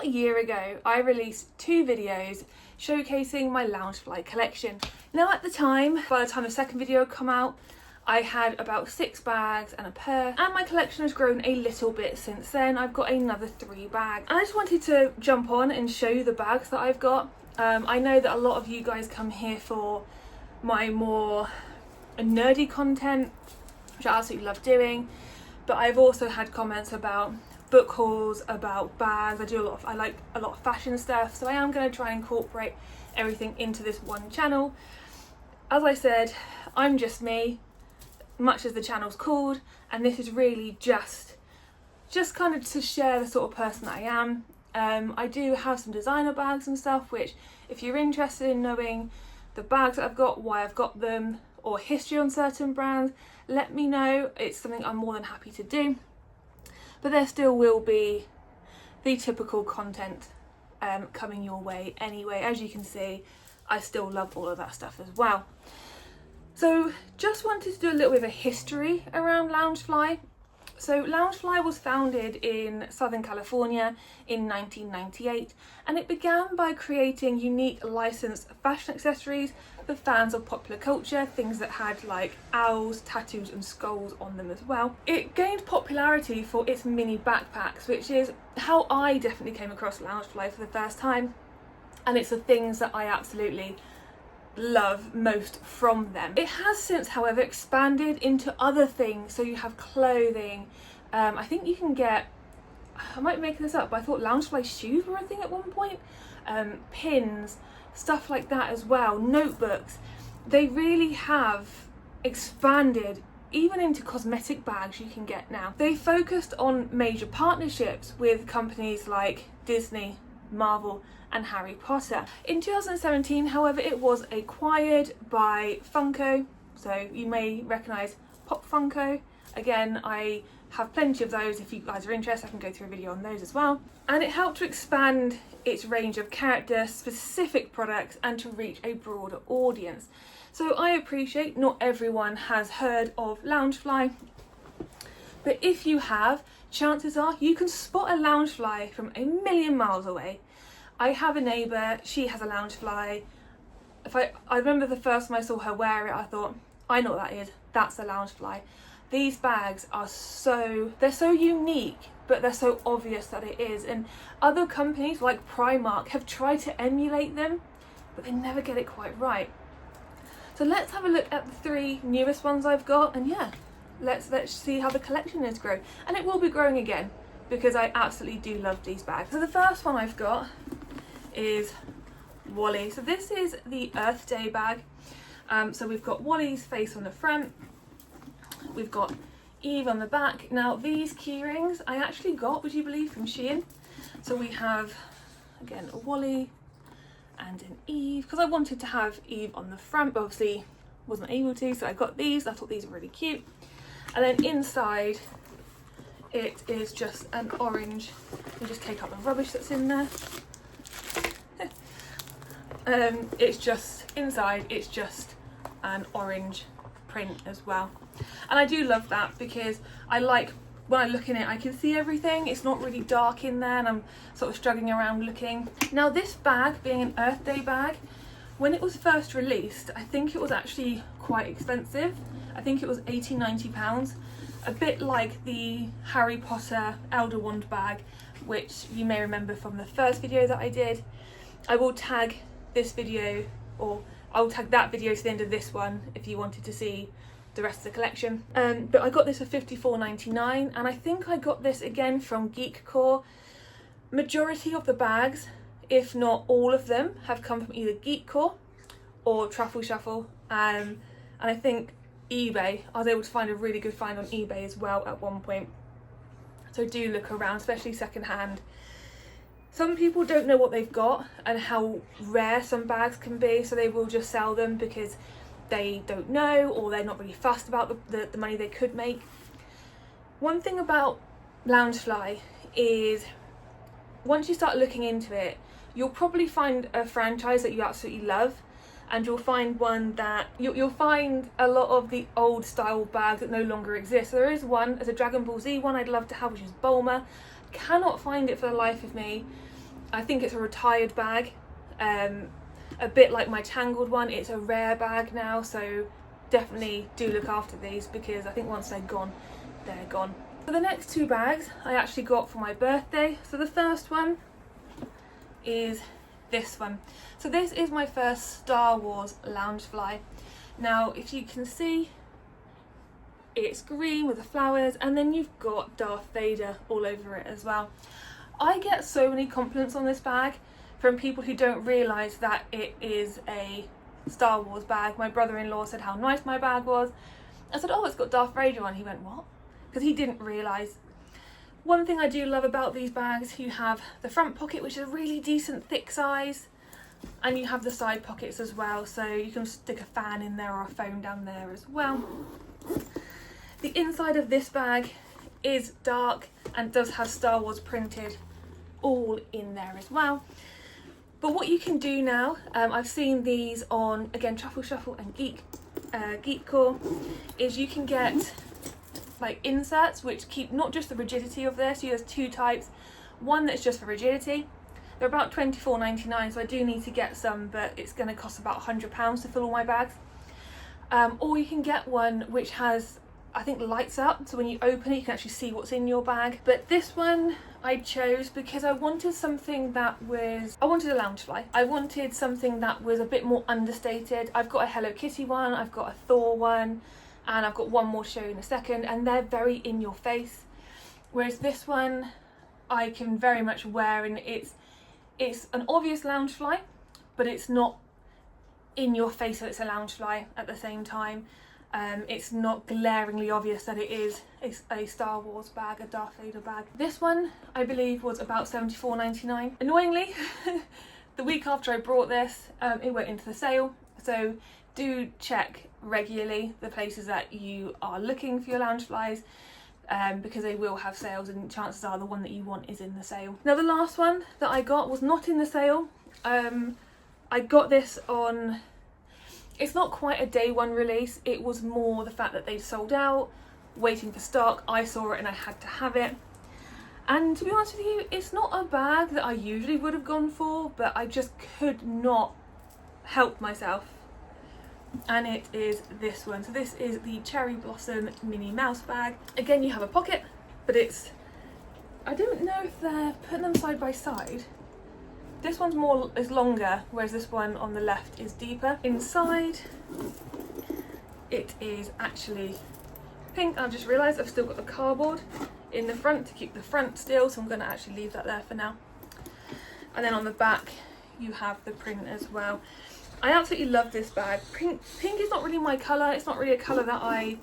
about a year ago, I released 2 videos showcasing my Loungefly collection. Now at the time, by the time the second video had come out, I had about 6 bags and a purse, and my collection has grown a little bit since then. I've got another 3 bags. And I just wanted to jump on and show you the bags that I've got. I know that a lot of you guys come here for my more nerdy content, which I absolutely love doing, but I've also had comments about book hauls, about bags. I like a lot of fashion stuff, so I am going to try and incorporate everything into this one channel. As I said, I'm just me, much as the channel's called, and this is really just kind of to share the sort of person that I am. I do have some designer bags and stuff, which if you're interested in knowing the bags that I've got, why I've got them, or history on certain brands, let me know. It's something I'm more than happy to do. But there still will be the typical content coming your way anyway. As you can see, I still love all of that stuff as well. So just wanted to do a little bit of a history around Loungefly. So Loungefly was founded in Southern California in 1998, and it began by creating unique licensed fashion accessories for fans of popular culture, things that had like owls, tattoos and skulls on them as well. It gained popularity for its mini backpacks, which is how I definitely came across Loungefly for the first time, and it's the things that I absolutely love most from them. It has since, however, expanded into other things. So you have clothing, I think you can get, I might be making this up, but I thought Loungefly shoes were a thing at one point, pins, stuff like that as well, notebooks. They really have expanded even into cosmetic bags you can get now. They focused on major partnerships with companies like Disney, Marvel and Harry Potter. In 2017, however, it was acquired by Funko, so you may recognise Pop Funko. Again, I have plenty of those. If you guys are interested, I can go through a video on those as well. And it helped to expand its range of character specific products and to reach a broader audience. So I appreciate not everyone has heard of Loungefly, but if you have, chances are you can spot a Loungefly from a million miles away. I have a neighbour, she has a Loungefly. I remember the first time I saw her wear it, I thought, I know what that is, that's a Loungefly. These bags are they're so unique, but they're so obvious that it is. And other companies like Primark have tried to emulate them, but they never get it quite right. So let's have a look at the 3 newest ones I've got, and yeah, let's see how the collection is growing. And it will be growing again, because I absolutely do love these bags. So the first one I've got is Wally. So this is the Earth Day bag. So we've got Wally's face on the front, we've got Eve on the back. Now these key rings I actually got, would you believe, from Shein. So we have, again, a Wally and an Eve, because I wanted to have Eve on the front, but obviously wasn't able to, so I got these. I thought these were really cute. And then inside it is just an orange. Let me just take out the rubbish that's in there. It's just, inside it's just an orange print as well. And I do love that because I like, when I look in it, I can see everything. It's not really dark in there and I'm sort of struggling around looking. Now this bag, being an Earth Day bag, when it was first released, I think it was actually quite expensive. I think it was £80–90. A bit like the Harry Potter Elder Wand bag, which you may remember from the first video that I did. I will tag this video, or I'll tag that video to the end of this one if you wanted to see the rest of the collection. But I got this for £54.99, and I think I got this again from Geekcore. Majority of the bags, if not all of them, have come from either Geekcore or Truffle Shuffle, and I think eBay. I was able to find a really good find on eBay as well at one point. So do look around, especially secondhand. Some people don't know what they've got and how rare some bags can be, so they will just sell them because they don't know, or they're not really fussed about the money they could make. One thing about Loungefly is once you start looking into it, you'll probably find a franchise that you absolutely love, and you'll find one that you'll find a lot of the old style bags that no longer exist. So there is one, as a Dragon Ball Z one I'd love to have, which is Bulma. Cannot find it for the life of me. I think it's a retired bag, a bit like my Tangled one. It's a rare bag now, so definitely do look after these, because I think once they're gone, they're gone. So the next two bags I actually got for my birthday. So the first one is this one. So this is my first Star Wars Loungefly. Now if you can see, it's green with the flowers, and then you've got Darth Vader all over it as well. I get so many compliments on this bag from people who don't realise that it is a Star Wars bag. My brother-in-law said how nice my bag was. I said, oh, it's got Darth Vader on. He went, what? Because he didn't realise. One thing I do love about these bags, you have the front pocket, which is a really decent thick size, and you have the side pockets as well, so you can stick a fan in there or a phone down there as well. The inside of this bag is dark and does have Star Wars printed all in there as well. But what you can do now, I've seen these on, again, Truffle Shuffle and Geekcore, is you can get like inserts which keep not just the rigidity of this. There's two types. One that's just for rigidity. They're about £24.99, so I do need to get some, but it's going to cost about £100 to fill all my bags. Or you can get one which has, I think, lights up, so when you open it you can actually see what's in your bag. But this one I chose because I wanted something that was, I wanted a Loungefly. I wanted something that was a bit more understated. I've got a Hello Kitty one, I've got a Thor one, and I've got one more to show you in a second, and they're very in your face. Whereas this one I can very much wear, and it's an obvious Loungefly, but it's not in your face that it's a Loungefly at the same time. It's not glaringly obvious that it is a Star Wars bag, a Darth Vader bag. This one, I believe, was about £74.99. Annoyingly, the week after I brought this, it went into the sale. So do check regularly the places that you are looking for your Loungeflies, because they will have sales, and chances are the one that you want is in the sale. Now the last one that I got was not in the sale. I got this on, it's not quite a day one release, it was more the fact that they sold out, waiting for stock. I saw it and I had to have it. And to be honest with you, it's not a bag that I usually would have gone for, but I just could not help myself. And it is this one. So this is the Cherry Blossom Minnie Mouse bag. Again, you have a pocket, but it's, I don't know if they're putting them side by side. This one's is longer, whereas this one on the left is deeper. Inside, it is actually pink. I've just realised I've still got the cardboard in the front to keep the front still, so I'm going to actually leave that there for now. And then on the back, you have the print as well. I absolutely love this bag. Pink is not really my colour. It's not really a colour that I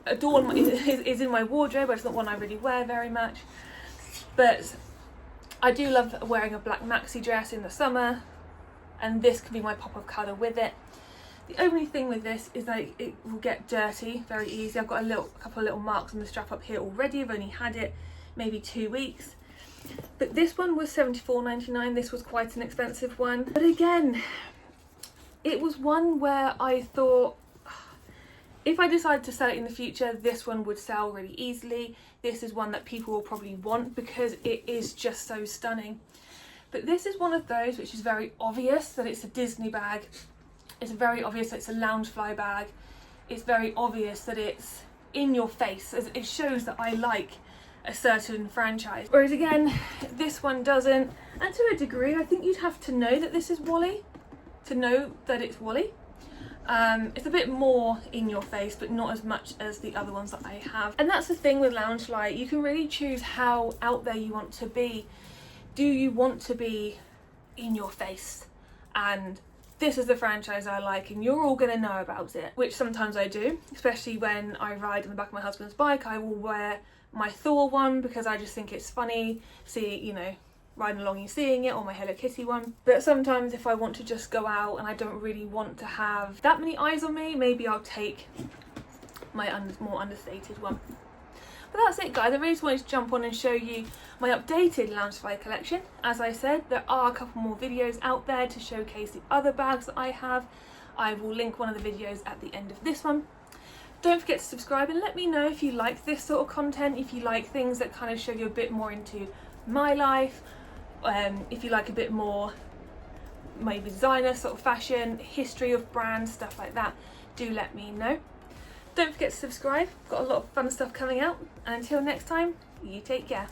adorn, is in my wardrobe, but it's not one I really wear very much. But I do love wearing a black maxi dress in the summer, and this can be my pop of colour with it. The only thing with this is that it will get dirty very easy. I've got a couple of little marks on the strap up here already. I've only had it maybe 2 weeks. But this one was £74.99. This was quite an expensive one. But again, it was one where I thought, if I decided to sell it in the future, this one would sell really easily. This is one that people will probably want because it is just so stunning. But this is one of those which is very obvious that it's a Disney bag. It's very obvious that it's a Loungefly bag. It's very obvious that it's in your face, as it shows that I like a certain franchise. Whereas again, this one doesn't. And to a degree, I think you'd have to know that this is Wally to know that it's Wally. It's a bit more in your face, but not as much as the other ones that I have. And that's the thing with Loungefly, you can really choose how out there you want to be. Do you want to be in your face and this is the franchise I like and you're all going to know about it? Which sometimes I do, especially when I ride on the back of my husband's bike. I will wear my Thor one because I just think it's funny, riding along and seeing it, or my Hello Kitty one. But sometimes if I want to just go out and I don't really want to have that many eyes on me, maybe I'll take my more understated one. But that's it, guys. I really just wanted to jump on and show you my updated Loungefly collection. As I said, there are a couple more videos out there to showcase the other bags that I have. I will link one of the videos at the end of this one. Don't forget to subscribe and let me know if you like this sort of content, if you like things that kind of show you a bit more into my life, If you like a bit more maybe designer sort of fashion, history of brands, stuff like that, do let me know. Don't forget to subscribe, got a lot of fun stuff coming out, and until next time, you take care.